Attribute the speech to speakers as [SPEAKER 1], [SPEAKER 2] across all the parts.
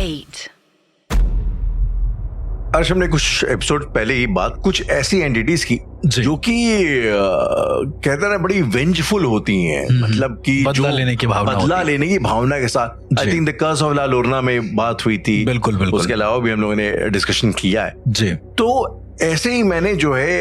[SPEAKER 1] 8.
[SPEAKER 2] आज हमने कुछ एपिसोड पहले ही बात कुछ ऐसी एंटिटीज की जो कि कहते हैं ना बड़ी वेंजफुल होती हैं, मतलब कि
[SPEAKER 3] बदला लेने की भावना
[SPEAKER 2] के साथ। I think the curse of la Llorona में बात हुई थी।
[SPEAKER 3] बिल्कुल।
[SPEAKER 2] उसके अलावा भी हम लोगों ने डिस्कशन किया है
[SPEAKER 3] जी।
[SPEAKER 2] तो ऐसे ही मैंने जो है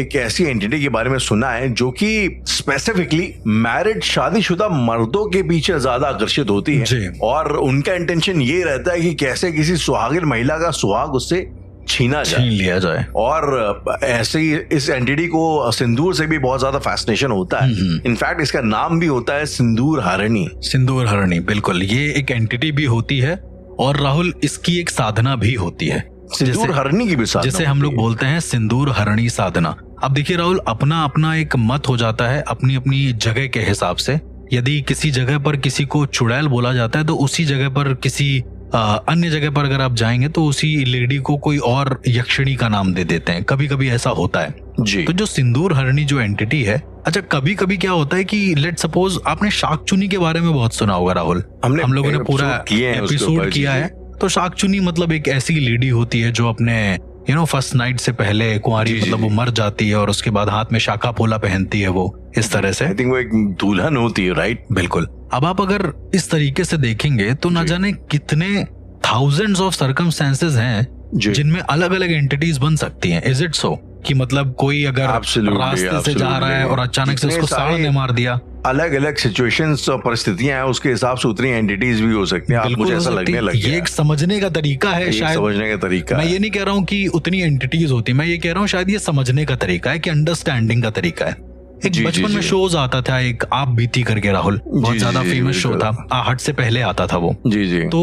[SPEAKER 2] एक ऐसी एंटिटी के बारे में सुना है जो कि स्पेसिफिकली मैरिड शादीशुदा मर्दों के पीछे ज्यादा आकर्षित होती है और उनका इंटेंशन ये रहता है कि कैसे किसी सुहागिन महिला का सुहाग उससे छीन
[SPEAKER 3] लिया जाए।
[SPEAKER 2] और ऐसे ही इस एंटिटी को सिंदूर से भी बहुत ज्यादा फैसिनेशन होता है। इनफैक्ट इसका नाम भी होता है सिंदूर हरणी। बिल्कुल,
[SPEAKER 3] ये एक एंटिटी भी होती है और राहुल इसकी एक साधना भी होती है,
[SPEAKER 2] सिंदूर हरणी की भी साधना,
[SPEAKER 3] जैसे हम लोग बोलते हैं सिंदूर हरणी साधना। अब देखिए राहुल, अपना अपना एक मत हो जाता है अपनी अपनी जगह के हिसाब से। यदि किसी जगह पर किसी को चुड़ैल बोला जाता है तो उसी जगह पर किसी अन्य जगह पर अगर आप जाएंगे तो उसी लेडी को कोई और यक्षिणी का नाम दे देते हैं। कभी कभी ऐसा होता है
[SPEAKER 2] जी।
[SPEAKER 3] तो जो सिंदूर हरणी जो एंटिटी है, अच्छा कभी कभी क्या होता है कि लेट सपोज आपने शाकचुनी के बारे में बहुत सुना होगा राहुल, हम लोगों ने पूरा एपिसोड किया है। तो शाकचुनी मतलब एक ऐसी लेडी होती है जो अपने फर्स्ट नाइट से पहले कुंवारी, मतलब वो मर जाती है और उसके बाद हाथ में शाखा पोला पहनती है वो, इस तरह से।
[SPEAKER 2] आई थिंक वो एक दुल्हन होती है, राइट?
[SPEAKER 3] बिल्कुल। अब आप अगर इस तरीके से देखेंगे तो ना जाने कितने थाउजेंड्स ऑफ सर्कमस्टेंसेस हैं जिनमें अलग अलग एंटिटीज बन सकती हैं। इज इट सो कि मतलब कोई अगर रास्ते से जा रहा है और अचानक से उसको साड़ ने मार दिया,
[SPEAKER 2] अलग अलग सिचुएशंस और परिस्थितियां हैं, उसके हिसाब से उतनी एंटिटीज भी हो सकती हैं। आप मुझे ऐसा लगने लग गया।
[SPEAKER 3] ये एक समझने का तरीका है, शायद
[SPEAKER 2] समझने का तरीका।
[SPEAKER 3] मैं ये नहीं कह रहा हूँ कि उतनी एंटिटीज होती, मैं ये कह रहा हूँ शायद ये समझने का तरीका है, कि अंडरस्टैंडिंग का तरीका है। एक बचपन में शोज आता था, एक आप बीती करके राहुल, बहुत ज्यादा फेमस शो था, आहट से पहले आता था वो।
[SPEAKER 2] जी।
[SPEAKER 3] तो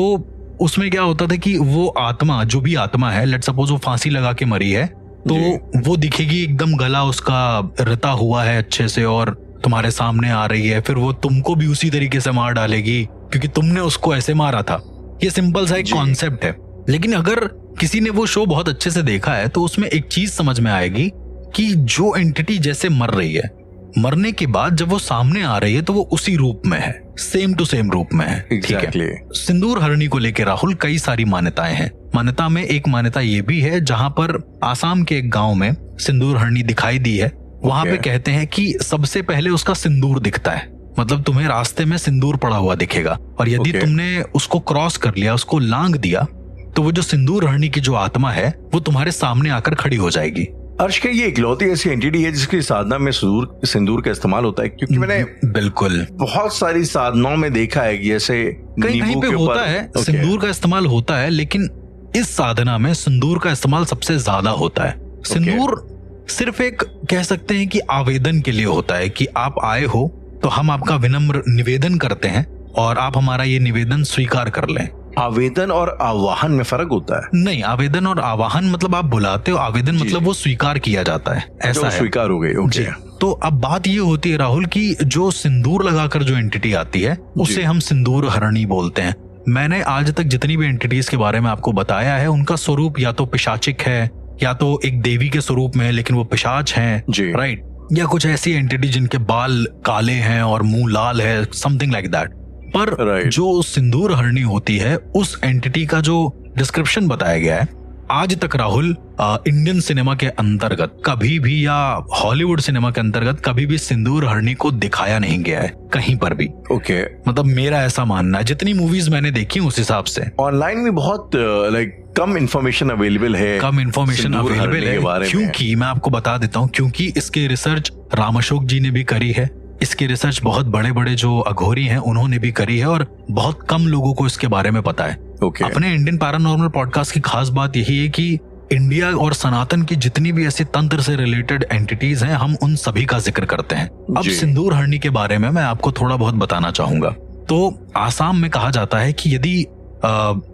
[SPEAKER 3] उसमें क्या होता था कि वो आत्मा, जो भी आत्मा है, लेट्स सपोज वो फांसी लगा के मरी है, तो वो दिखेगी एकदम गला उसका रिता हुआ है अच्छे से और तुम्हारे सामने आ रही है, फिर वो तुमको भी उसी तरीके से मार डालेगी क्योंकि तुमने उसको ऐसे मारा था। ये सिंपल सा एक कॉन्सेप्ट है। लेकिन अगर किसी ने वो शो बहुत अच्छे से देखा है तो उसमें एक चीज समझ में आएगी कि जो एंटिटी जैसे मर रही है, मरने के बाद जब वो सामने आ रही है तो वो उसी रूप में है, सेम टू सेम रूप में है।
[SPEAKER 2] Exactly.
[SPEAKER 3] सिंदूर हरणी को लेकर राहुल कई सारी मान्यताएं हैं। मान्यता में एक मान्यता ये भी है, जहां पर आसाम के एक गांव में सिंदूर हरणी दिखाई दी है, वहां पे कहते हैं कि सबसे पहले उसका सिंदूर दिखता है, मतलब तुम्हें रास्ते में सिंदूर पड़ा हुआ दिखेगा और यदि तुमने उसको क्रॉस कर लिया, उसको लांग दिया, तो वो जो सिंदूर हरणी की जो आत्मा है वो तुम्हारे सामने आकर खड़ी हो जाएगी।
[SPEAKER 2] अर्श के ये इकलौती ऐसी एंटिटी है जिसकी साधना में सिंदूर का इस्तेमाल होता है, क्योंकि मैंने
[SPEAKER 3] बिल्कुल
[SPEAKER 2] बहुत सारी साधनाओं में देखा है कि जैसे
[SPEAKER 3] कहीं पे होता है सिंदूर का इस्तेमाल होता है, लेकिन इस साधना में सिंदूर का इस्तेमाल सबसे ज्यादा होता है। सिंदूर सिर्फ एक कह सकते हैं कि आवेदन के लिए होता है कि आप आए हो तो हम आपका विनम्र निवेदन करते हैं और आप हमारा ये निवेदन स्वीकार कर लें।
[SPEAKER 2] आवेदन और आवाहन में फर्क होता है?
[SPEAKER 3] नहीं, आवेदन और आवाहन मतलब आप बुलाते हो, आवेदन मतलब वो स्वीकार किया जाता है, ऐसा है।
[SPEAKER 2] स्वीकार हो गई।
[SPEAKER 3] तो अब बात ये होती है राहुल की जो सिंदूर लगाकर जो एंटिटी आती है उसे हम सिंदूर हरणी बोलते हैं। मैंने आज तक जितनी भी एंटिटीज के बारे में आपको बताया है, उनका स्वरूप या तो पिशाचिक है या तो एक देवी के स्वरूप में है लेकिन वो पिशाच हैं, राइट, या कुछ ऐसी एंटिटी जिनके बाल काले हैं और मुंह लाल है, समथिंग लाइक दैट। पर जो सिंदूर हरणी होती है, उस एंटिटी का जो डिस्क्रिप्शन बताया गया है, आज तक राहुल इंडियन सिनेमा के अंतर्गत कभी भी या हॉलीवुड सिनेमा के अंतर्गत कभी भी सिंदूर हरणी को दिखाया नहीं गया है कहीं पर भी। मतलब मेरा ऐसा मानना है, जितनी मूवीज मैंने देखी उस हिसाब से।
[SPEAKER 2] ऑनलाइन भी बहुत कम इंफॉर्मेशन अवेलेबल है,
[SPEAKER 3] क्योंकि मैं आपको बता देता हूँ, क्योंकि इसके रिसर्च राम अशोक जी ने भी करी है, इसकी रिसर्च बहुत बड़े बड़े जो अघोरी हैं उन्होंने भी करी है और बहुत कम लोगों को इसके बारे में पता है। अपने इंडियन पैरानॉर्मल पॉडकास्ट की खास बात यही है कि इंडिया और सनातन की जितनी भी ऐसे तंत्र से रिलेटेड एंटिटीज हैं, हम उन सभी का जिक्र करते हैं। अब सिंदूर हरणी के बारे में मैं आपको थोड़ा बहुत बताना चाहूंगा। तो आसाम में कहा जाता है कि यदि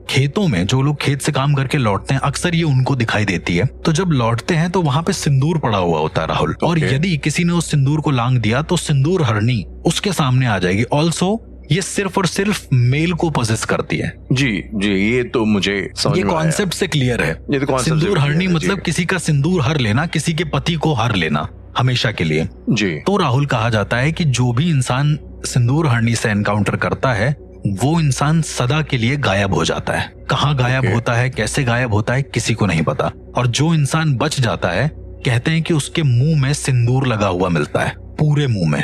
[SPEAKER 3] खेतों में जो लोग खेत से काम करके लौटते हैं, अक्सर ये उनको दिखाई देती है। तो जब लौटते हैं तो वहां पे सिंदूर पड़ा हुआ होता है राहुल, और यदि किसी ने उस सिंदूर को लांग दिया तो सिंदूर हरणी उसके सामने आ जाएगी। ऑल्सो ये सिर्फ और सिर्फ मेल को पोजेस करती है।
[SPEAKER 2] जी, ये तो मुझे समझ
[SPEAKER 3] ये कॉन्सेप्ट से क्लियर है। सिंदूर हरणी मतलब किसी का सिंदूर हर लेना, किसी के पति को हर लेना हमेशा के लिए।
[SPEAKER 2] जी।
[SPEAKER 3] तो राहुल कहा जाता है कि जो भी इंसान सिंदूर हरणी से एनकाउंटर करता है वो इंसान सदा के लिए गायब हो जाता है। कहाँ गायब होता है, कैसे गायब होता है, किसी को नहीं पता। और जो इंसान बच जाता है, कहते हैं कि उसके मुंह में सिंदूर लगा हुआ मिलता है, पूरे मुंह में।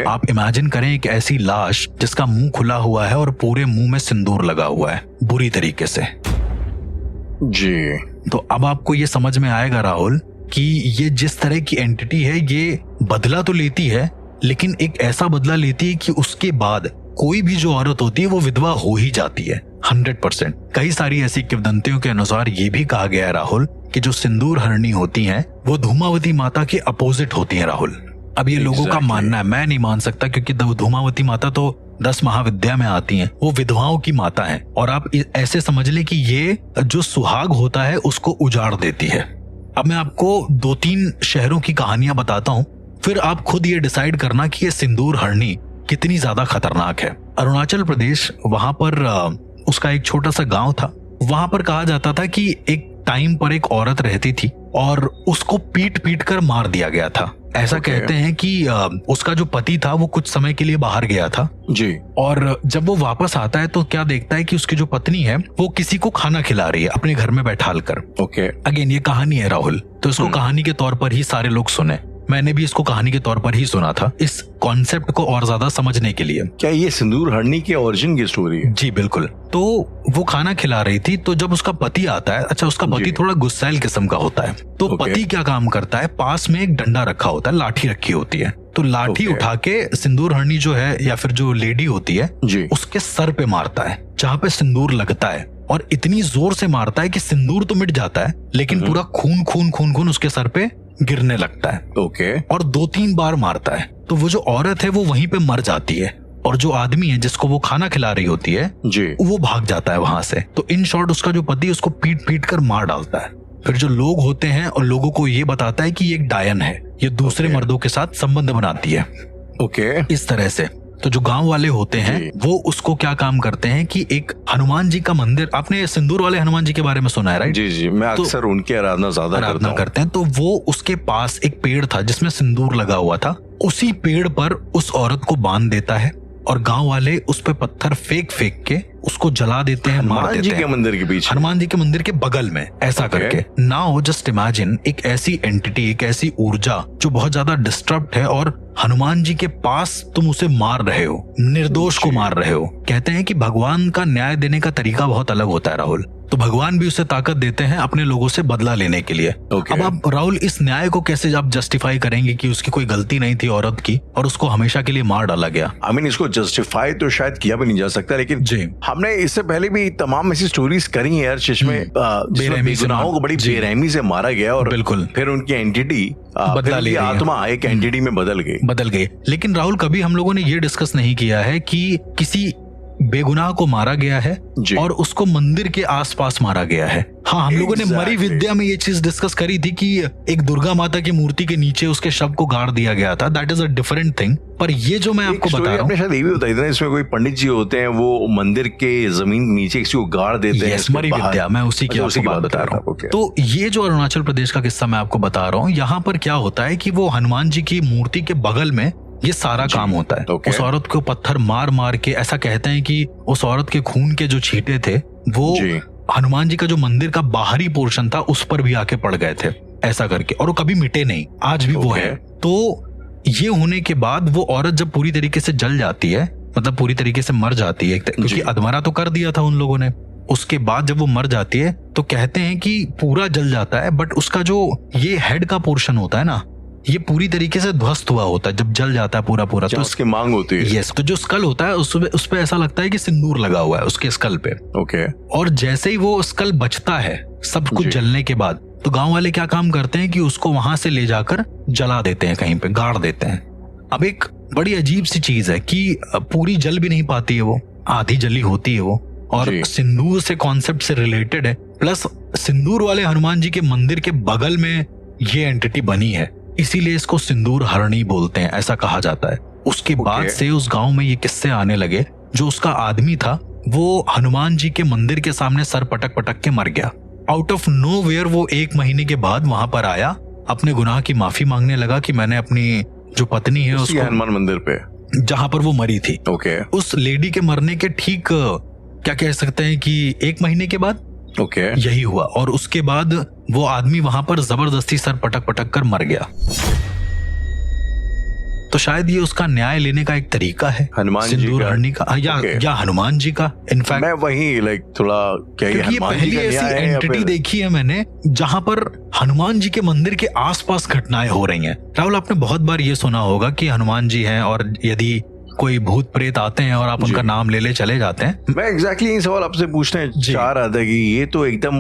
[SPEAKER 3] आप इमेजिन करें एक ऐसी लाश जिसका मुंह खुला हुआ है और पूरे मुंह में सिंदूर लगा हुआ है बुरी तरीके से
[SPEAKER 2] जी।
[SPEAKER 3] तो अब आपको ये समझ में आएगा राहुल कि ये जिस तरह की एंटिटी है, ये बदला तो लेती है, लेकिन एक ऐसा बदला लेती है कि उसके बाद कोई भी जो औरत होती है वो विधवा हो ही जाती है 100%। कई सारी ऐसी किंवदंतियों के अनुसार ये भी कहा गया है राहुल कि जो सिंदूर हरणी होती हैं वो धूमावती माता के अपोजिट होती हैं राहुल। अब ये लोगों का मानना है, मैं नहीं मान सकता, क्योंकि धूमावती माता तो 10 महाविद्या में आती हैं, वो विधवाओं की माता है। और आप ऐसे समझ ले कि ये जो सुहाग होता है उसको उजाड़ देती है। अब मैं आपको 2-3 शहरों की कहानियां बताता हूँ, फिर आप खुद ये डिसाइड करना कि ये सिंदूर हरणी कितनी ज्यादा खतरनाक है। अरुणाचल प्रदेश, वहां पर उसका एक छोटा सा गांव था। वहां पर कहा जाता था कि एक टाइम पर एक औरत रहती थी और उसको पीट पीट कर मार दिया गया था। ऐसा कहते हैं कि उसका जो पति था वो कुछ समय के लिए बाहर गया था
[SPEAKER 2] जी,
[SPEAKER 3] और जब वो वापस आता है तो क्या देखता है कि उसकी जो पत्नी है वो किसी को खाना खिला रही है अपने घर में बैठाल कर। अगेन ये कहानी है राहुल, तो इसको कहानी के तौर पर ही सारे लोग सुने। मैंने भी इसको कहानी के तौर पर ही सुना था, इस कॉन्सेप्ट को और ज्यादा समझने के लिए।
[SPEAKER 2] क्या ये सिंदूर हरणी के ओरिजिन की स्टोरी है?
[SPEAKER 3] जी बिल्कुल। तो वो खाना खिला रही थी, तो जब उसका पति आता है, अच्छा उसका पति थोड़ा गुस्सैल किस्म का होता है, तो पति क्या काम करता है, पास में एक डंडा रखा होता है, लाठी रखी होती है, तो लाठी उठा के सिंदूर हरणी जो है या फिर जो लेडी होती है उसके सर पे मारता है जहाँ पे सिंदूर लगता है, और इतनी जोर से मारता है कि सिंदूर तो मिट जाता है लेकिन पूरा खून खून खून खून उसके सर पे गिरने लगता है। और 2-3 बार मारता है, तो वो जो औरत है वो वहीं पे मर जाती है, और जो आदमी है जिसको वो खाना खिला रही होती है वो भाग जाता है वहां से। तो इन शॉर्ट उसका जो पति उसको पीट पीट कर मार डालता है। फिर जो लोग होते हैं और लोगों को ये बताता है कि ये एक डायन है, ये दूसरे मर्दों के साथ संबंध बनाती है। इस तरह से तो जो गांव वाले होते हैं वो उसको क्या काम करते हैं कि एक हनुमान जी का मंदिर, आपने सिंदूर वाले हनुमान जी के बारे में सुना है राइट?
[SPEAKER 2] जी जी, मैं अक्सर उनकी आराधना
[SPEAKER 3] करते हैं। तो वो उसके पास एक पेड़ था जिसमें सिंदूर लगा हुआ था, उसी पेड़ पर उस औरत को बांध देता है और गांव वाले उस पे पत्थर फेंक फेंक के उसको जला देते हैं, मार देते हैं। हनुमान जी के मंदिर के बगल में ऐसा करके। नाउ जस्ट इमेजिन एक ऐसी एंटिटी, एक ऐसी ऊर्जा जो बहुत ज्यादा डिस्टर्ब है और हनुमान जी के पास तुम उसे मार रहे हो, निर्दोष को मार रहे हो। कहते हैं कि भगवान का न्याय देने का तरीका बहुत अलग होता है राहुल, तो भगवान भी उसे ताकत देते हैं अपने लोगों से बदला लेने के लिए। अब आप राहुल इस न्याय को कैसे आप जस्टिफाई करेंगे कि उसकी कोई गलती नहीं थी औरत की और उसको हमेशा के लिए मार डाला गया?
[SPEAKER 2] इसको जस्टिफाई तो शायद किया भी नहीं जा सकता, लेकिन हमने इससे पहले भी तमाम ऐसी स्टोरीज करी है यार, जिसमें बेगुनाहों को बड़ी बेरहमी से मारा गया और
[SPEAKER 3] बिल्कुल फिर
[SPEAKER 2] उनकी एंटिटी आत्मा एक एंटिटी में बदल गई।
[SPEAKER 3] लेकिन राहुल कभी हम लोगों ने ये डिस्कस नहीं किया है कि किसी बेगुनाह को मारा गया है और उसको मंदिर के आसपास मारा गया है। हाँ, हम लोगों ने मरी विद्या में ये चीज डिस्कस करी थी कि एक दुर्गा माता की मूर्ति के नीचे उसके शव को गाड़ दिया गया था, that is a different thing. पर ये जो मैं आपको बता रहा हूँ,
[SPEAKER 2] शायद ये भी बताई थी ना, इसमें कोई पंडित जी होते हैं वो मंदिर के जमीन नीचे किसी को गाड़ देते हैं।
[SPEAKER 3] मरी विद्या, मैं उसी की आपको बात बता रहा हूँ। तो ये जो अरुणाचल प्रदेश का किस्सा मैं आपको बता रहा हूँ, यहाँ पर क्या होता है कि वो हनुमान जी की मूर्ति के बगल में ये सारा काम होता है। उस औरत को पत्थर मार मार के, ऐसा कहते हैं कि उस औरत के खून के जो छींटे थे वो हनुमान जी का जो मंदिर का बाहरी पोर्शन था उस पर भी आके पड़ गए थे, ऐसा करके, और वो कभी मिटे नहीं, आज भी वो है। तो ये होने के बाद वो औरत जब पूरी तरीके से जल जाती है, मतलब पूरी तरीके से मर जाती है, क्योंकि अधमरा तो कर दिया था उन लोगों ने, उसके बाद जब वो मर जाती है तो कहते हैं कि पूरा जल जाता है, बट उसका जो ये हेड का पोर्शन होता है ना, ये पूरी तरीके से ध्वस्त हुआ होता है जब जल जाता है पूरा पूरा। तो
[SPEAKER 2] उसकी मांग होती है।
[SPEAKER 3] यस, तो जो स्कल होता है उस पे ऐसा लगता है कि सिंदूर लगा हुआ है उसके स्कल पे। और जैसे ही वो स्कल बचता है सब कुछ जलने के बाद, तो गांव वाले क्या काम करते हैं कि उसको वहां से ले जाकर जला देते हैं, कहीं पे गाड़ देते हैं। अब एक बड़ी अजीब सी चीज है कि पूरी जल भी नहीं पाती है वो, आधी जली होती है वो, और सिंदूर से कॉन्सेप्ट से रिलेटेड है, प्लस सिंदूर वाले हनुमान जी के मंदिर के बगल में ये एंटिटी बनी है, इसीलिए इसको सिंदूर हरणी बोलते हैं, ऐसा कहा जाता है। उसके बाद से उस गांव में ये किस्से आने लगे। जो उसका आदमी था वो हनुमान जी के मंदिर के सामने सर पटक पटक के मर गया। आउट ऑफ नोवेयर वो 1 महीने के बाद वहां पर आया, अपने गुनाह की माफी मांगने लगा कि मैंने अपनी जो पत्नी है उसको,
[SPEAKER 2] हनुमान मंदिर पे,
[SPEAKER 3] जहां पर वो मरी थी।
[SPEAKER 2] ओके।
[SPEAKER 3] उस लेडी के मरने के ठीक क्या कह सकते हैं कि 1 महीने के बाद यही हुआ, और उसके बाद वो आदमी वहां पर जबरदस्ती सर पटक पटक कर मर गया। तो शायद ये उसका न्याय लेने का एक तरीका है,
[SPEAKER 2] हनुमान
[SPEAKER 3] सिंदूर हरनी का या हनुमान जी का। इनफैक्ट
[SPEAKER 2] मैं वही थोड़ा क्या
[SPEAKER 3] ये पहली ऐसी एंटिटी देखी है मैंने जहां पर हनुमान जी के मंदिर के आसपास घटनाएं हो रही हैं। राहुल, आपने बहुत बार ये सुना होगा कि हनुमान जी हैं और यदि कोई भूत प्रेत आते हैं और आप उनका नाम ले चले जाते हैं।
[SPEAKER 2] मैं एग्जैक्टली ये सवाल आपसे पूछने चाह रहा था कि ये तो एकदम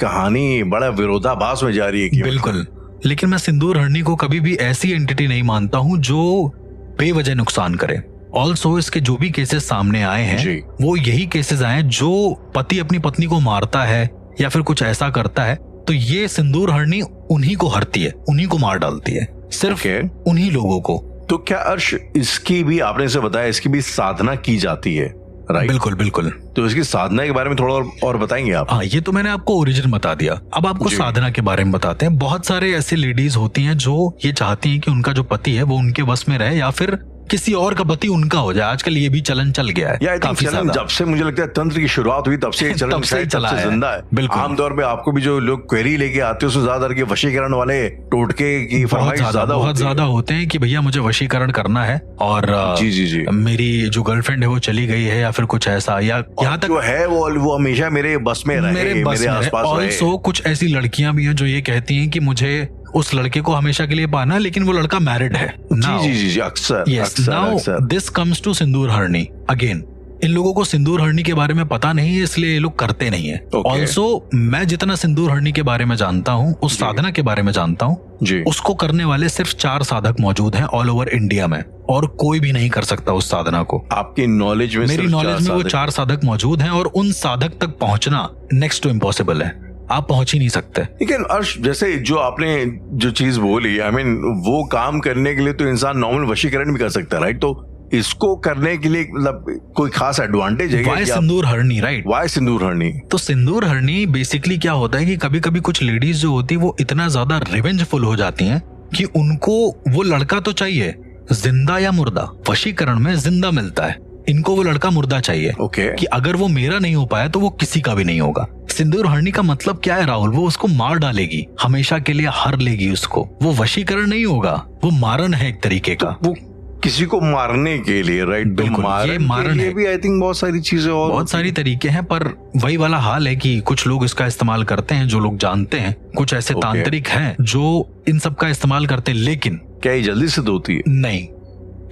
[SPEAKER 2] कहानी बड़ा विरोधाभास में जा रही है।
[SPEAKER 3] बिल्कुल, लेकिन मैं सिंदूर हरनी को कभी भी ऐसी एंटिटी नहीं मानता हूं जो बेवजह नुकसान करे। ऑल्सो इसके जो भी केसेस सामने आए हैं वो यही केसेस आए हैं जो पति अपनी पत्नी को मारता है या फिर कुछ ऐसा करता है, तो ये सिंदूर हरनी उन्हीं को हरती है, उन्हीं को मार डालती है, सिर्फ उन्हीं लोगों को।
[SPEAKER 2] तो क्या अर्श, इसकी भी आपने से बताया, इसकी भी साधना की जाती है, राइट?
[SPEAKER 3] बिल्कुल बिल्कुल।
[SPEAKER 2] तो इसकी साधना के बारे में थोड़ा और बताएंगे आप?
[SPEAKER 3] हाँ, ये तो मैंने आपको ओरिजिन बता दिया, अब आपको साधना के बारे में बताते हैं। बहुत सारे ऐसे लेडीज होती हैं जो ये चाहती हैं कि उनका जो पति है वो उनके वश में रहे या फिर किसी और का पति उनका हो जाए। आजकल ये भी चलन चल गया है काफी ज्यादा।
[SPEAKER 2] जब से मुझे लगता है तंत्र की शुरुआत हुई तब से चलन चला है, जिंदा है।
[SPEAKER 3] बिल्कुल।
[SPEAKER 2] आमतौर पे आपको भी जो लोग क्वेरी लेके आते हैं उसमें ज्यादा के वशीकरण वाले टोटके की फरमाइश बहुत
[SPEAKER 3] ज्यादा होते हैं कि भैया मुझे वशीकरण करना है और
[SPEAKER 2] जी
[SPEAKER 3] मेरी जो गर्लफ्रेंड है वो चली गई है या फिर कुछ ऐसा, या यहाँ तक
[SPEAKER 2] जो है वो हमेशा मेरे बस में रहे, मेरे आसपास रहे।
[SPEAKER 3] ऑल्सो कुछ ऐसी लड़कियां भी हैं जो ये कहती हैं कि मुझे उस लड़के को हमेशा के लिए पाना, लेकिन वो लड़का मैरिड है।
[SPEAKER 2] जी, अक्सर।
[SPEAKER 3] नाउ दिस कम्स टू सिंदूर हरनी अगेन। इन लोगों को सिंदूर हरनी के बारे में पता नहीं है, इसलिए ये लोग करते नहीं है। ऑल्सो मैं जितना सिंदूर हरनी के बारे में जानता हूँ, उस साधना के बारे में जानता हूँ, उसको करने वाले सिर्फ 4 साधक मौजूद हैं ऑल ओवर इंडिया में, और कोई भी नहीं कर सकता उस साधना को।
[SPEAKER 2] आपकी नॉलेज में?
[SPEAKER 3] मेरी नॉलेज में वो 4 साधक मौजूद हैं और उन साधक तक पहुंचना नेक्स्ट टू इम्पॉसिबल है, आप पहुंच ही नहीं सकते।
[SPEAKER 2] लेकिन अर्श, जैसे जो आपने जो चीज बोली, आई मीन वो काम करने के लिए तो इंसान नॉर्मल वशीकरण भी कर सकता है, राइट? तो इसको करने के लिए मतलब कोई खास एडवांटेज है?
[SPEAKER 3] वाई सिंदूर हरनी, राइट?
[SPEAKER 2] वाई सिंदूर हरनी? तो
[SPEAKER 3] सिंदूर हरनी बेसिकली क्या होता है कि कभी कभी कुछ लेडीज जो होती है वो इतना ज्यादा रिवेंजफुल हो जाती हैं कि उनको वो लड़का तो चाहिए, जिंदा या मुर्दा। वशीकरण में जिंदा मिलता है, इनको वो लड़का मुर्दा चाहिए। कि अगर वो मेरा नहीं हो पाया तो वो किसी का भी नहीं होगा। सिंदूर हरनी का मतलब क्या है राहुल? वो उसको मार डालेगी, हमेशा के लिए हर लेगी उसको। वो वशीकरण नहीं होगा, वो मारन है एक तरीके का।
[SPEAKER 2] वो किसी को मारने के लिए, राइट?
[SPEAKER 3] बिल्कुल, ये मारन है
[SPEAKER 2] भी। आई थिंक बहुत सारी चीजें और
[SPEAKER 3] बहुत सारी तरीके हैं, पर वही वाला हाल है कि कुछ लोग इसका इस्तेमाल करते हैं जो लोग जानते हैं, कुछ ऐसे तांत्रिक हैं जो इन सब का इस्तेमाल करते हैं। लेकिन
[SPEAKER 2] क्या ये जल्दी सिद्ध होती है?
[SPEAKER 3] नहीं,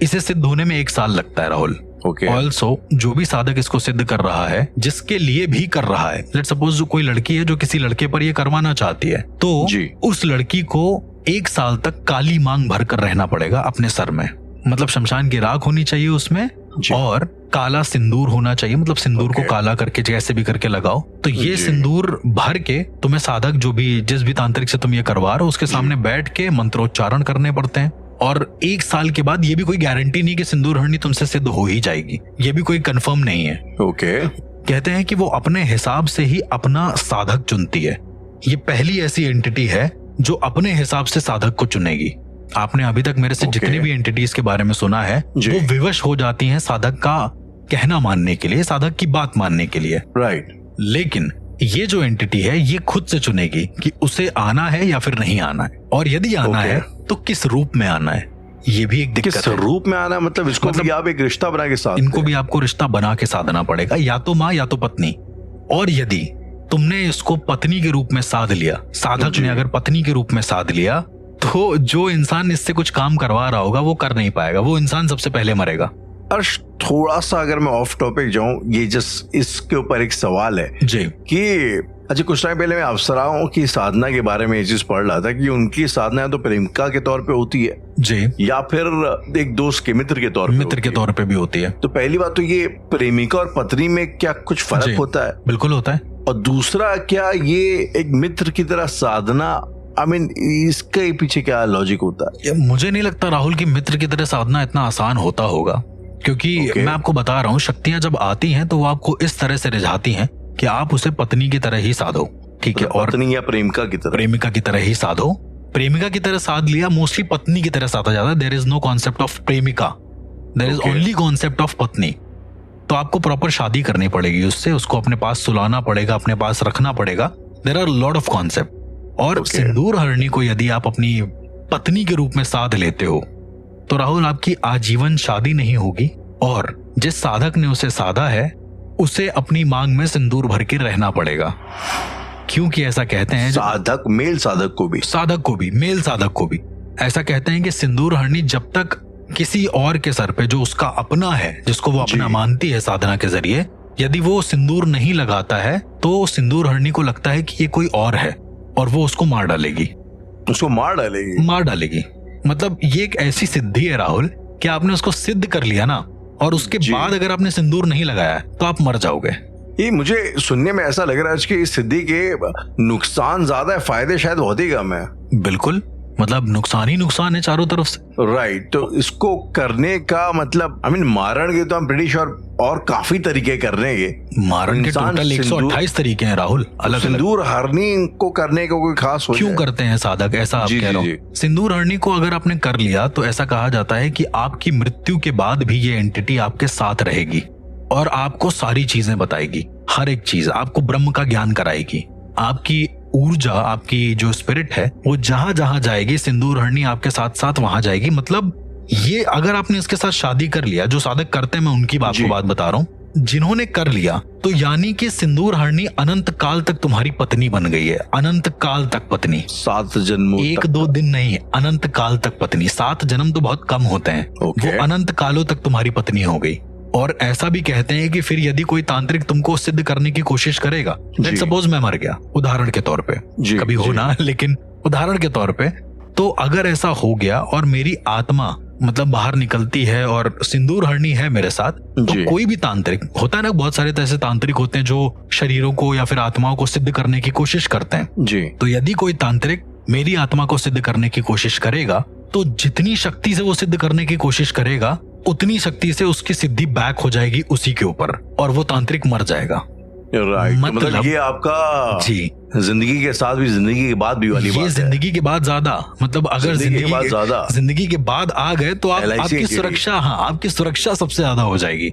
[SPEAKER 3] इसे सिद्ध होने में 1 साल लगता है राहुल। ऑल्सो जो भी साधक इसको सिद्ध कर रहा है, जिसके लिए भी कर रहा है, लेट्स सपोज जो कोई लड़की है जो किसी लड़के पर ये करवाना चाहती है, तो उस लड़की को 1 साल तक काली मांग भर कर रहना पड़ेगा अपने सर में। मतलब शमशान की राख होनी चाहिए उसमें, और काला सिंदूर होना चाहिए। मतलब सिंदूर को काला करके जैसे भी करके लगाओ। तो ये सिंदूर भर के तुम्हें साधक जो भी जिस भी तांत्रिक से तुम ये करवा रहे हो उसके सामने बैठ के मंत्रोच्चारण करने पड़ते हैं। और 1 साल के बाद ये भी कोई गारंटी नहीं कि सिंदूर हरनी तुमसे सिद्ध हो ही जाएगी, ये भी कोई कंफर्म नहीं है। कहते हैं कि वो अपने हिसाब से ही अपना साधक चुनती है। ये पहली ऐसी एंटिटी है जो अपने हिसाब से साधक को चुनेगी। आपने अभी तक मेरे से जितनी भी एंटिटीज के बारे में सुना है वो विवश हो जाती हैं साधक का कहना मानने के लिए, साधक की बात मानने के लिए,
[SPEAKER 2] राइट?
[SPEAKER 3] लेकिन ये जो एंटिटी है ये खुद से चुनेगी कि उसे आना है या फिर नहीं आना है, और यदि आना है तो किस रूप में आना है। ये भी एक दिक्कत है।
[SPEAKER 2] किस रूप में आना मतलब इसको भी आप एक रिश्ता बना के साथ,
[SPEAKER 3] इनको भी आपको रिश्ता बना के साधना पड़ेगा, या तो माँ या तो पत्नी। और यदि तुमने इसको पत्नी के रूप में साध लिया, साधक ने अगर पत्नी के रूप में साध लिया, तो जो इंसान इससे कुछ काम करवा रहा होगा वो कर नहीं पाएगा, वो इंसान सबसे पहले मरेगा।
[SPEAKER 2] अर्श, थोड़ा सा अगर मैं ऑफ टॉपिक जाऊं, ये जस्ट इसके ऊपर एक सवाल है
[SPEAKER 3] जी
[SPEAKER 2] कि अच्छा, कुछ टाइम पहले मैं अप्सराओं की साधना के बारे में ये चीज पढ़ रहा था कि उनकी साधना तो प्रेमिका के तौर पे होती है
[SPEAKER 3] जी,
[SPEAKER 2] या फिर एक दोस्त के मित्र के तौर पे भी होती है। तो पहली बात तो ये प्रेमिका और पत्नी में क्या कुछ फर्क होता है?
[SPEAKER 3] बिल्कुल होता है।
[SPEAKER 2] और दूसरा, क्या ये एक मित्र की तरह साधना, आई मीन इसके पीछे क्या लॉजिक होता है?
[SPEAKER 3] मुझे नहीं लगता राहुल की मित्र की तरह साधना इतना आसान होता होगा, क्योंकि मैं आपको बता रहा हूँ, शक्तियां जब आती हैं तो वो आपको इस तरह से रिझाती हैं कि आप उसे पत्नी की तरह ही साधो, ठीक है? और
[SPEAKER 2] पत्नी या प्रेमिका की तरह
[SPEAKER 3] ही साधो। प्रेमिका की तरह साध लिया, मोस्टली पत्नी की तरह साधा जाता है। There is no concept of प्रेमिका, there is only concept of पत्नी। तो आपको प्रॉपर शादी करनी पड़ेगी उससे, उसको अपने पास सुलाना पड़ेगा, अपने पास रखना पड़ेगा। There are lot of concept. और सिंदूर हरणी को यदि आप अपनी पत्नी के रूप में साध लेते हो तो राहुल आपकी आजीवन शादी नहीं होगी, और जिस साधक ने उसे साधा है उसे अपनी मांग में सिंदूर भर के रहना पड़ेगा। क्योंकि ऐसा कहते हैं,
[SPEAKER 2] साधक मेल साधक को भी मेल साधक को भी
[SPEAKER 3] ऐसा कहते हैं कि सिंदूर हरणी जब तक किसी और के सर पे, जो उसका अपना है, जिसको वो अपना मानती है साधना के जरिए, यदि वो सिंदूर नहीं लगाता है तो सिंदूर हरणी को लगता है कि ये कोई और है और वो उसको मार डालेगी। मतलब ये एक ऐसी सिद्धि है राहुल कि आपने उसको सिद्ध कर लिया ना, और उसके बाद अगर आपने सिंदूर नहीं लगाया तो आप मर जाओगे।
[SPEAKER 2] ये मुझे सुनने में ऐसा लग रहा है कि इस सिद्धि के नुकसान ज्यादा है, फायदे शायद बहुत ही कम है।
[SPEAKER 3] बिल्कुल, मतलब नुकसान ही नुकसान है चारों तरफ से।
[SPEAKER 2] राइट। तो इसको करने का मतलब मारण के तो हम प्रीटी श्योर और काफी तरीके करने के,
[SPEAKER 3] मारण के टोटल 128 तरीके हैं राहुल, अलग।
[SPEAKER 2] सिंदूर हरणी को करने का कोई खास
[SPEAKER 3] क्यों करते हैं साधक, ऐसा आप कह रहे हो? सिंदूर हरणी को अगर आपने कर लिया तो ऐसा कहा जाता है कि आपकी मृत्यु के बाद भी ये एंटिटी आपके साथ रहेगी और आपको सारी चीजें बताएगी, हर एक चीज। आपको ब्रह्म का ज्ञान कराएगी, आपकी ऊर्जा, आपकी जो स्पिरिट है वो जहां जहां जाएगी सिंदूर हरणी आपके साथ साथ वहां जाएगी। मतलब ये अगर आपने इसके साथ शादी कर लिया, जो साधक करते हैं, मैं उनकी बात बता रहा हूँ, जिन्होंने कर लिया, तो यानी कि सिंदूर हरणी अनंत काल तक तुम्हारी पत्नी बन गई है। अनंत काल तक पत्नी,
[SPEAKER 2] 7 जन्मों,
[SPEAKER 3] 1-2 दिन नहीं, अनंत काल तक पत्नी। 7 जन्म तो बहुत कम होते हैं, वो अनंत कालों तक तुम्हारी पत्नी हो गई। और ऐसा भी कहते हैं कि फिर यदि कोई तांत्रिक तुमको सिद्ध करने की कोशिश करेगा, लेट्स सपोज मैं मर गया, उदाहरण के तौर पे, कभी हो ना, लेकिन उदाहरण के तौर पे, तो अगर ऐसा हो गया और मेरी आत्मा मतलब बाहर निकलती है और सिंदूर हरणी है मेरे साथ, तो कोई भी तांत्रिक होता है ना, बहुत सारे ऐसे तांत्रिक होते हैं जो शरीरों को या फिर आत्माओं को सिद्ध करने की कोशिश करते हैं जी। तो यदि कोई तांत्रिक मेरी आत्मा को सिद्ध करने की कोशिश करेगा, तो जितनी शक्ति से वो सिद्ध करने की कोशिश करेगा, उतनी शक्ति से उसकी सिद्धि बैक हो जाएगी उसी के ऊपर, और वो तांत्रिक मर जाएगा।
[SPEAKER 2] राइट। मतलब ये आपका
[SPEAKER 3] जी
[SPEAKER 2] जिंदगी के साथ भी, जिंदगी के बाद भी वाली बात है।
[SPEAKER 3] जिंदगी के बाद ज्यादा, मतलब अगर जिंदगी के बाद आ गए तो आपकी सुरक्षा, आपकी सुरक्षा सबसे ज्यादा हो जाएगी।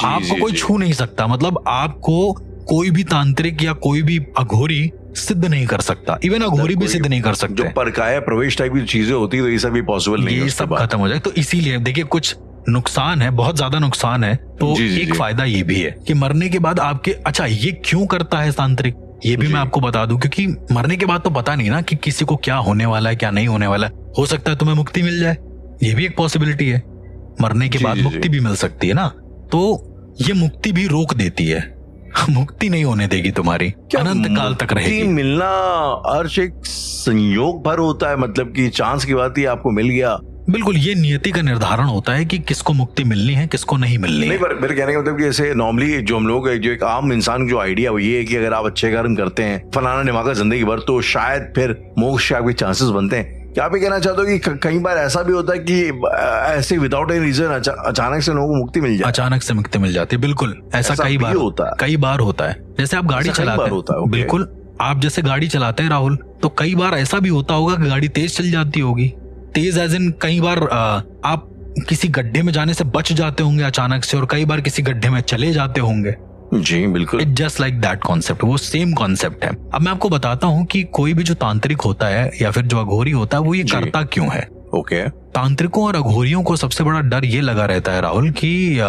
[SPEAKER 3] आपको कोई छू नहीं सकता, मतलब आपको कोई भी तांत्रिक या कोई भी अघोरी सिद्ध नहीं कर सकता, इवन अघोरी भी सिद्ध नहीं कर सकते।
[SPEAKER 2] जो परकाया प्रवेश टाइप की चीजें होती है तो ये सब भी पॉसिबल नहीं है,
[SPEAKER 3] ये सब खत्म हो जाए। तो इसीलिए देखिए, कुछ नुकसान है, बहुत ज्यादा नुकसान है। तो एक फायदा ये भी है कि मरने के बाद आपके, अच्छा ये क्यों करता है तांत्रिक, ये भी मैं आपको बता दूं, क्योंकि मरने के बाद तो पता नहीं ना कि किसी को क्या होने वाला है, क्या नहीं होने वाला है। हो सकता है तुम्हें मुक्ति मिल जाए, ये भी एक पॉसिबिलिटी है, मरने के बाद मुक्ति भी मिल सकती है ना। तो ये मुक्ति भी रोक देती है, मुक्ति नहीं होने देगी तुम्हारी, अनंत काल तक रहेगी।
[SPEAKER 2] मिलना अर्श एक संयोग भर होता है, मतलब कि चांस की बात ही आपको मिल गया।
[SPEAKER 3] बिल्कुल, ये नियति का निर्धारण होता है कि किसको मुक्ति मिलनी है, किसको नहीं मिलनी है।
[SPEAKER 2] पर मेरे कहने का मतलब कि ऐसे नॉर्मली जो हम लोग, जो एक आम इंसान जो आइडिया वो ये है कि अगर आप अच्छे कर्म करते हैं, फलाना निभागा जिंदगी भर, तो शायद फिर मोक्ष के आपके चांसेस बनते हैं। क्या आप ये कहना चाहते हो कि कई बार ऐसा भी होता है कि ऐसे विदाउट एनी रीजन अचानक से लोगों को मुक्ति मिल जाए?
[SPEAKER 3] अचानक से मुक्ति मिल जाती है, बिल्कुल ऐसा कई बार होता है। जैसे आप गाड़ी चलाते हैं, बिल्कुल आप जैसे गाड़ी चलाते हैं राहुल, तो कई बार ऐसा भी होता होगा कि गाड़ी तेज चल जाती होगी। तेज एज इन कई बार आप किसी गड्ढे में जाने से बच जाते होंगे अचानक से, और कई बार किसी गड्ढे में चले जाते होंगे।
[SPEAKER 2] जी बिल्कुल,
[SPEAKER 3] it just like that concept, वो सेम कॉन्सेप्ट है। अब मैं आपको बताता हूँ कि कोई भी जो तांत्रिक होता है या फिर जो अघोरी होता है, वो ये करता क्यों है।
[SPEAKER 2] ओके।
[SPEAKER 3] तांत्रिकों और अघोरियों को सबसे बड़ा डर ये लगा रहता है राहुल कि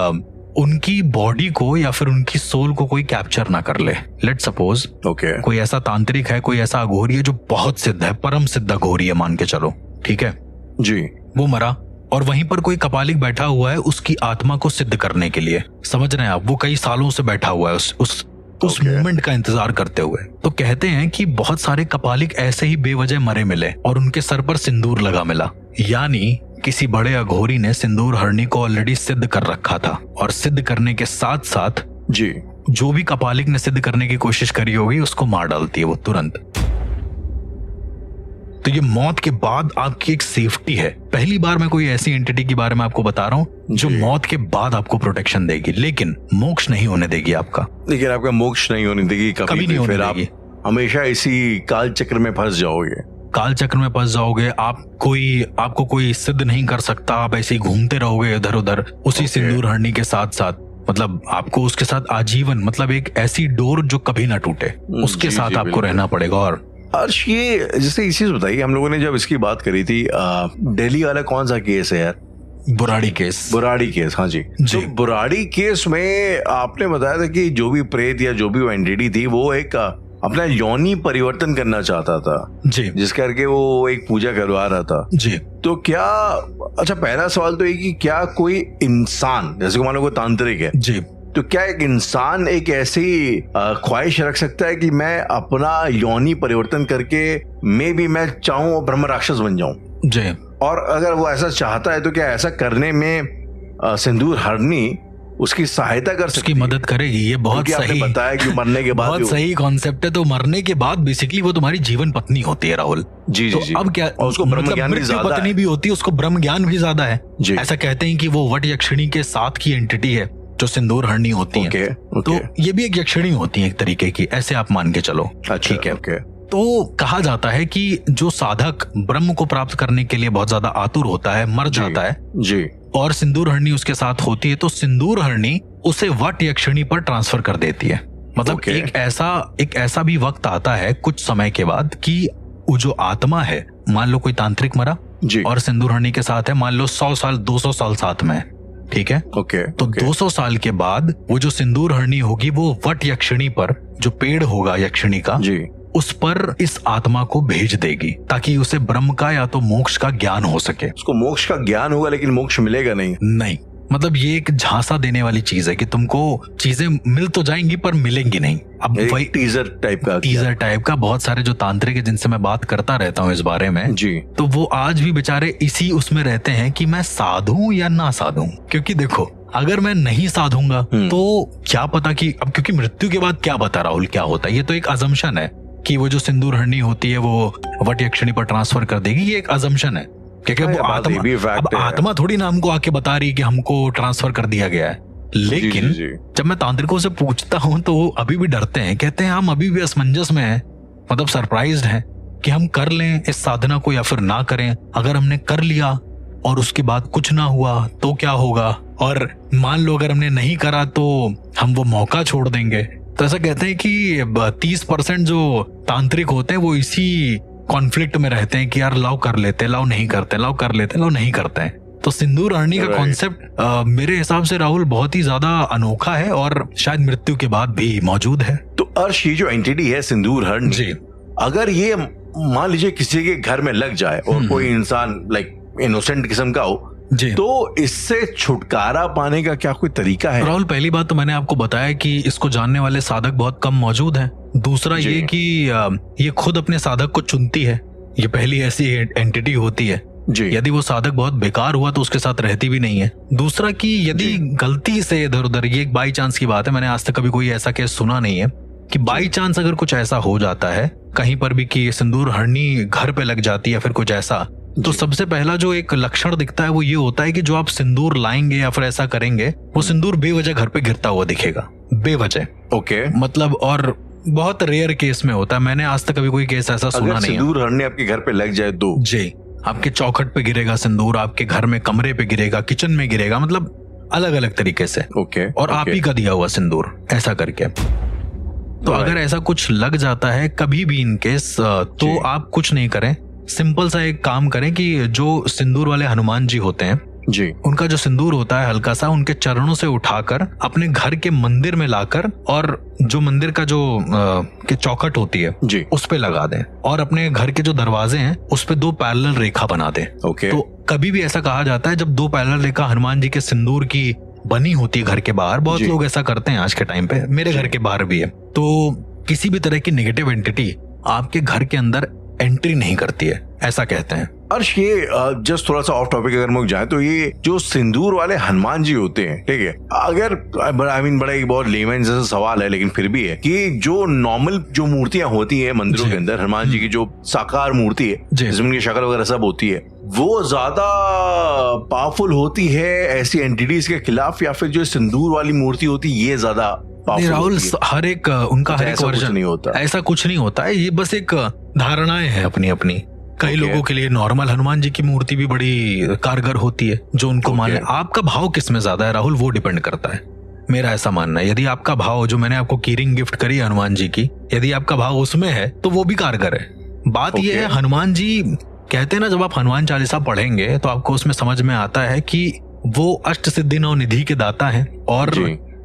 [SPEAKER 3] उनकी बॉडी को या फिर उनकी सोल को कोई कैप्चर ना कर ले। लेट्स सपोज कोई ऐसा तांत्रिक है, कोई ऐसा अघोरी है जो बहुत सिद्ध है, परम सिद्ध अघोरी है, मान के चलो, ठीक है
[SPEAKER 2] जी।
[SPEAKER 3] वो मरा और वहीं पर कोई कपालिक बैठा हुआ है उसकी आत्मा को सिद्ध करने के लिए, समझ रहे हैं आप, वो कई सालों से बैठा हुआ है उस मोमेंट का इंतजार करते हुए। तो कहते हैं कि बहुत सारे कपालिक ऐसे ही बेवजह मरे मिले और उनके सर पर सिंदूर लगा मिला, यानी किसी बड़े अघोरी ने सिंदूर हरणी को ऑलरेडी सिद्ध कर रखा था, और सिद्ध करने के साथ साथ
[SPEAKER 2] जी
[SPEAKER 3] जो भी कपालिक ने सिद्ध करने की कोशिश करी होगी उसको मार डालती है वो तुरंत। तो ये मौत के बाद आपकी एक सेफ्टी है। पहली बार मैं कोई ऐसी एंटिटी के बारे में आपको बता रहा हूँ जो मौत के बाद आपको प्रोटेक्शन देगी, लेकिन मोक्ष नहीं होने देगी आपका।
[SPEAKER 2] लेकिन आपका मोक्ष नहीं होने देगी, कभी नहीं होने देगी। हमेशा इसी काल चक्र में फंस जाओगे।
[SPEAKER 3] काल चक्र में फंस जाओगे, आपको कोई सिद्ध नहीं कर सकता, आप ऐसे ही घूमते रहोगे इधर उधर उसी सिंदूर हरणी के साथ साथ। मतलब आपको उसके साथ आजीवन, मतलब एक ऐसी डोर जो कभी ना टूटे, उसके साथ आपको रहना पड़ेगा। और
[SPEAKER 2] अर्श, ये जैसे इसी चीज बताइए, हम लोगों ने जब इसकी बात करी थी, दिल्ली वाला कौन सा केस है यार?
[SPEAKER 3] बुराड़ी केस,
[SPEAKER 2] हाँ जी। तो बुराड़ी केस में आपने बताया था कि जो भी प्रेत या जो भी वो एंटिटी थी वो एक अपना योनि परिवर्तन करना चाहता था
[SPEAKER 3] जी,
[SPEAKER 2] जिस करके वो एक पूजा करवा रहा था
[SPEAKER 3] जी।
[SPEAKER 2] तो क्या, अच्छा पहला सवाल तो ये कि क्या कोई इंसान, जैसे मान लो कोई तांत्रिक है
[SPEAKER 3] जी,
[SPEAKER 2] तो क्या एक इंसान एक ऐसी ख्वाहिश रख सकता है कि मैं अपना योनि परिवर्तन करके मैं चाहूं ब्रह्म राक्षस बन जाऊं
[SPEAKER 3] जी?
[SPEAKER 2] और अगर वो ऐसा चाहता है तो क्या ऐसा करने में सिंदूर हरणी उसकी सहायता कर सकती है,
[SPEAKER 3] उसकी मदद करेगी? ये बहुत सही
[SPEAKER 2] बताया कि मरने के बाद
[SPEAKER 3] बहुत सही कॉन्सेप्ट है। तो मरने के बाद बेसिकली वो तुम्हारी जीवन पत्नी होती है राहुल।
[SPEAKER 2] जी
[SPEAKER 3] तो
[SPEAKER 2] जी।
[SPEAKER 3] अब क्या,
[SPEAKER 2] और उसको ब्रह्म ज्ञान भी ज्यादा
[SPEAKER 3] पत्नी भी होती है, उसको ब्रह्म ज्ञान भी ज्यादा है। ऐसा कहते हैं कि वो वट यक्षिणी के साथ की एंटिटी है जो सिंदूर हरणी होती है। तो ये भी एक यक्षिणी होती है एक तरीके की, ऐसे आप मान के चलो। ठीक है। तो कहा जाता है कि जो साधक ब्रह्म को प्राप्त करने के लिए बहुत ज्यादा आतुर होता है, मर जाता है
[SPEAKER 2] जी, और
[SPEAKER 3] सिंदूर हरणी उसके साथ होती है, तो सिंदूर हरणी उसे वट यक्षिणी पर ट्रांसफर कर देती है। मतलब एक ऐसा भी वक्त आता है कुछ समय के बाद कि वो जो आत्मा है, मान लो कोई तांत्रिक मरा और सिंदूर हरणी के साथ है, मान लो 100 साल 200 साल साथ में, ठीक है? तो 200 साल के बाद वो जो सिंदूर हरणी होगी वो वट यक्षिणी पर, जो पेड़ होगा यक्षिणी का, उस पर इस आत्मा को भेज देगी ताकि उसे ब्रह्म का या तो मोक्ष का ज्ञान हो सके।
[SPEAKER 2] उसको मोक्ष का ज्ञान होगा लेकिन मोक्ष मिलेगा नहीं।
[SPEAKER 3] मतलब ये एक झांसा देने वाली चीज है कि तुमको चीजें मिल तो जाएंगी पर मिलेंगी नहीं। अब वही
[SPEAKER 2] टीजर टाइप का
[SPEAKER 3] बहुत सारे जो तांत्रिक है जिनसे मैं बात करता रहता हूँ इस बारे में जी, तो वो आज भी बेचारे इसी उसमें रहते हैं कि मैं साधूं या ना साधूं। क्योंकि देखो, अगर मैं नहीं साधूंगा तो क्या पता कि अब, क्योंकि मृत्यु के बाद क्या पता राहुल क्या होता है। ये तो एक अजम्पशन है कि वो जो सिंदूर हरणी होती है वो वट यक्षिणी पर ट्रांसफर कर देगी। ये एक अजम्पशन है क्योंकि वो आत्मा थोड़ी ना हमको आके बता रही कि हमको ट्रांसफर कर दिया गया है। लेकिन जब मैं तांत्रिकों से पूछता हूँ तो वो अभी भी डरते हैं, कहते हैं हम अभी भी असमंजस में हैं, मतलब सरप्राइज्ड हैं कि हम कर लें इस साधना को या फिर ना करें। अगर हमने कर लिया और उसके बाद कुछ ना हुआ तो क्या होगा, और मान लो अगर हमने नहीं करा तो हम वो मौका छोड़ देंगे। तो ऐसा कहते हैं कि 30% जो तांत्रिक होते हैं वो इसी कॉन्फ्लिक्ट में रहते हैं कि यार लाओ कर लेते, लाओ नहीं करते, लाओ कर लेते, लाओ नहीं करते हैं। तो सिंदूर हरणी का कॉन्सेप्ट मेरे हिसाब से राहुल बहुत ही ज्यादा अनोखा है और शायद मृत्यु के बाद भी मौजूद है।
[SPEAKER 2] तो अर्श, ये जो एंटिटी है सिंदूर हरणी जी, अगर ये मान लीजिए किसी के घर में लग जाए और कोई इंसान लाइक इनोसेंट किस्म का हो जी, तो इससे छुटकारा पाने का क्या कोई तरीका है?
[SPEAKER 3] राहुल, पहली बात तो मैंने आपको बताया कि इसको जानने वाले साधक बहुत कम मौजूद हैं। दूसरा ये कि ये खुद अपने साधक को चुनती है, ये पहली ऐसी एंटिटी होती है जी। यदि वो साधक बहुत बेकार हुआ तो उसके साथ रहती भी नहीं है। दूसरा कि यदि गलती से इधर उधर, ये एक बाई चांस की बात है, मैंने आज तक कभी कोई ऐसा केस सुना नहीं है कि बाई चांस अगर कुछ ऐसा हो जाता है कहीं पर भी कि सिंदूर हरणी घर पे लग जाती है या फिर कुछ ऐसा, तो सबसे पहला जो एक लक्षण दिखता है वो ये होता है कि जो आप सिंदूर लाएंगे या फिर ऐसा करेंगे वो सिंदूर बेवजह घर पे गिरता हुआ दिखेगा, बेवजह। मतलब और बहुत रेयर केस में होता है, मैंने आज तक कभी कोई केस ऐसा सुना नहीं है।
[SPEAKER 2] सिंदूर हरणी आपके घर पे लग जाए तो
[SPEAKER 3] जी, आपके चौखट पे गिरेगा सिंदूर, आपके घर में कमरे पे गिरेगा, किचन में गिरेगा, मतलब अलग अलग तरीके से। और आप ही का दिया हुआ सिंदूर ऐसा करके। तो अगर ऐसा कुछ लग जाता है कभी भी इन केस, तो आप कुछ नहीं करें, सिंपल सा एक काम करें कि जो सिंदूर वाले हनुमान जी होते हैं जी, उनका जो सिंदूर होता है हल्का सा, उनके चरणों से उठाकर अपने घर के मंदिर में लाकर, और जो मंदिर का जो के चौखट होती है जी, उस पे लगा दें, और अपने घर के जो दरवाजे हैं उस पे 2 पैरेलल रेखा बना दें। तो कभी भी ऐसा कहा जाता है जब 2 पैरेलल रेखा हनुमान जी के सिंदूर की बनी होती है घर के बाहर, बहुत लोग ऐसा करते हैं आज के टाइम पे, मेरे घर के बाहर भी है, तो किसी भी तरह की नेगेटिव एंटिटी आपके घर के अंदर एंट्री नहीं करती है, ऐसा कहते हैं।
[SPEAKER 2] अर्श, ये जस्ट थोड़ा सा ऑफ टॉपिक अगर हम जाए तो ये जो सिंदूर वाले हनुमान जी होते हैं, ठीक है, अगर बड़ा एक बहुत लेमन जैसा सवाल है लेकिन फिर भी है कि जो नॉर्मल जो मूर्तियां होती है मंदिरों के अंदर, हनुमान जी की जो साकार मूर्ति है जिसमें की शक्ल वगैरह सब होती है, वो ज्यादा पावरफुल होती है ऐसी एंटिटीज के खिलाफ, या फिर जो सिंदूर वाली मूर्ति होती है ये ज्यादा?
[SPEAKER 3] राहुल, हर एक उनका हर एक वर्जन नहीं होता, ऐसा कुछ नहीं होता है, ये बस एक धारणाएं हैं अपनी अपनी। कई लोगों के लिए नॉर्मल हनुमान जी की मूर्ति भी बड़ी कारगर होती है, जो उनको मान। आपका भाव किस में ज्यादा है राहुल, वो डिपेंड करता है, मेरा ऐसा मानना है। यदि आपका भाव, जो मैंने आपको कीरिंग गिफ्ट करी है हनुमान जी की, यदि आपका भाव उसमें है तो वो भी कारगर है। बात ये है, हनुमान जी कहते हैं ना, जब आप हनुमान चालीसा पढ़ेंगे तो आपको उसमें समझ में आता है कि वो अष्ट सिद्धि नौ निधि के दाता हैं और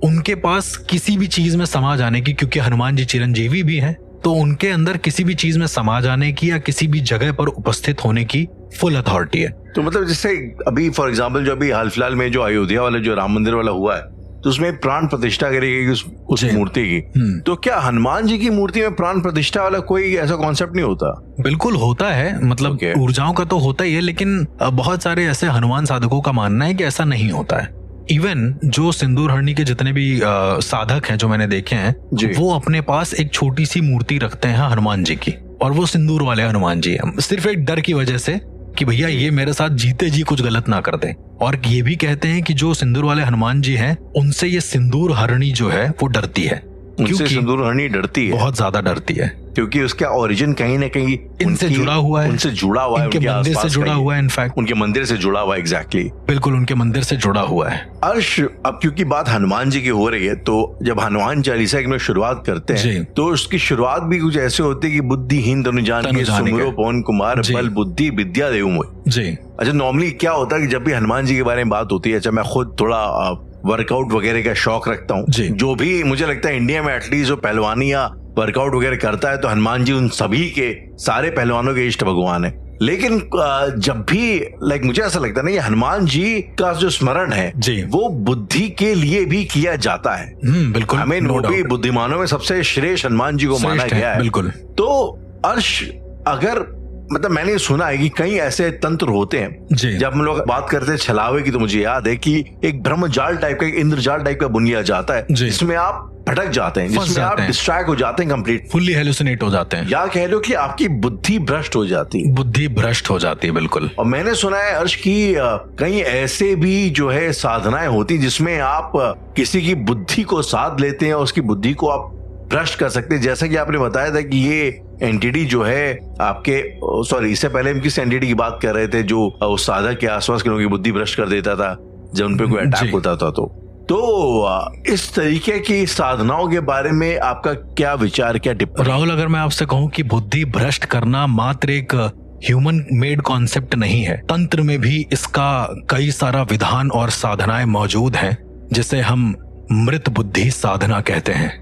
[SPEAKER 3] उनके पास किसी भी चीज में समा जाने की, क्योंकि हनुमान जी चिरंजीवी भी हैं, तो उनके अंदर किसी भी चीज में समा जाने की या किसी भी जगह पर उपस्थित होने की फुल अथॉरिटी है।
[SPEAKER 2] तो मतलब जैसे अभी फॉर एग्जांपल जो अभी हाल फिलहाल में जो अयोध्या वाला जो राम मंदिर वाला हुआ है, तो उसमें प्राण प्रतिष्ठा करी गई उस मूर्ति की, तो क्या हनुमान जी की मूर्ति में प्राण प्रतिष्ठा वाला कोई ऐसा कॉन्सेप्ट नहीं होता?
[SPEAKER 3] बिल्कुल होता है, मतलब ऊर्जाओं का तो होता ही है, लेकिन बहुत सारे ऐसे हनुमान साधकों का मानना है कि ऐसा नहीं होता है। इवन जो सिंदूर हरणी के जितने भी साधक हैं जो मैंने देखे हैं, वो अपने पास एक छोटी सी मूर्ति रखते हैं हनुमान जी की, और वो सिंदूर वाले हनुमान जी हैं, सिर्फ एक डर की वजह से कि भैया ये मेरे साथ जीते जी कुछ गलत ना कर दें। और ये भी कहते हैं कि जो सिंदूर वाले हनुमान जी हैं, उनसे ये सिंदूर हरणी जो है वो डरती है।
[SPEAKER 2] उनसे सिंदूर हरणी डरती है,
[SPEAKER 3] बहुत ज्यादा डरती है,
[SPEAKER 2] क्योंकि उसका ओरिजिन कहीं ना कहीं
[SPEAKER 3] इनसे जुड़ा हुआ है,
[SPEAKER 2] उनसे जुड़ा हुआ है,
[SPEAKER 3] उनके मंदिर से जुड़ा हुआ है, इनफैक्ट
[SPEAKER 2] उनके मंदिर से जुड़ा हुआ है। एग्जैक्टली,
[SPEAKER 3] बिल्कुल उनके मंदिर से जुड़ा हुआ है।
[SPEAKER 2] अर्श, अब क्योंकि बात हनुमान जी की हो रही है, तो जब हनुमान चालीसा की शुरुआत करते हैं तो उसकी शुरुआत भी कुछ ऐसे होती है कि बुद्धिहीन तनु जानिके सुमिरो पवन कुमार बल बुद्धि विद्या देहु मोहि। जी, अच्छा, नॉर्मली क्या होता है कि जब भी हनुमान जी के बारे में बात होती है, अच्छा मैं खुद थोड़ा वर्कआउट वगैरह का शौक रखता हूँ, जो भी मुझे लगता है इंडिया में एटलीस्ट जो पहलवानी या वर्कआउट वगैरह करता है, तो हनुमान जी उन सभी के सारे पहलवानों के इष्ट भगवान है। लेकिन जब भी मुझे ऐसा लगता है ना, ये हनुमान जी का जो स्मरण है वो बुद्धि के लिए भी किया जाता है।
[SPEAKER 3] बिल्कुल,
[SPEAKER 2] वो भी बुद्धिमानों में सबसे श्रेष्ठ हनुमान जी को माना गया है।
[SPEAKER 3] बिल्कुल।
[SPEAKER 2] तो अर्श, अगर मतलब मैंने सुना है कि कई ऐसे तंत्र होते हैं, जब हम लोग बात करते हैं छलावे की, तो मुझे याद है कि एक ब्रह्मजाल टाइप का, इंद्रजाल टाइप का बुन लिया जाता है, जिसमें आप भटक जाते हैं, जिसमें आप डिस्ट्रैक्ट हो जाते हैं, कंप्लीट
[SPEAKER 3] फुल्ली हेलुसिनेट हो जाते हैं,
[SPEAKER 2] या कह लो कि आपकी बुद्धि भ्रष्ट हो जाती है।
[SPEAKER 3] बुद्धि भ्रष्ट हो जाती है, बिल्कुल।
[SPEAKER 2] और मैंने सुना है अर्श की कई ऐसे भी जो है साधनाएं होती जिसमें आप किसी की बुद्धि को साध लेते हैं और उसकी बुद्धि को आप भ्रष्ट कर सकते हैं। जैसा कि आपने बताया था कि ये एंटिटी जो है आपके, सॉरी, इससे पहले हम किस एंटिटी की बात कर रहे थे जो उस साधक के आसपास के लोगों की बुद्धि भ्रष्ट कर देता था जब उन पे कोई अटैक होता था। तो इस तरीके की साधनाओं के बारे में आपका क्या विचार, क्या टिप्पणी?
[SPEAKER 3] राहुल, अगर मैं आपसे कहूं कि बुद्धि भ्रष्ट करना मात्र एक ह्यूमन मेड कॉन्सेप्ट नहीं है, तंत्र में भी इसका कई सारा विधान और साधनाएं मौजूद हैं, जिसे हम मृत बुद्धि साधना कहते हैं।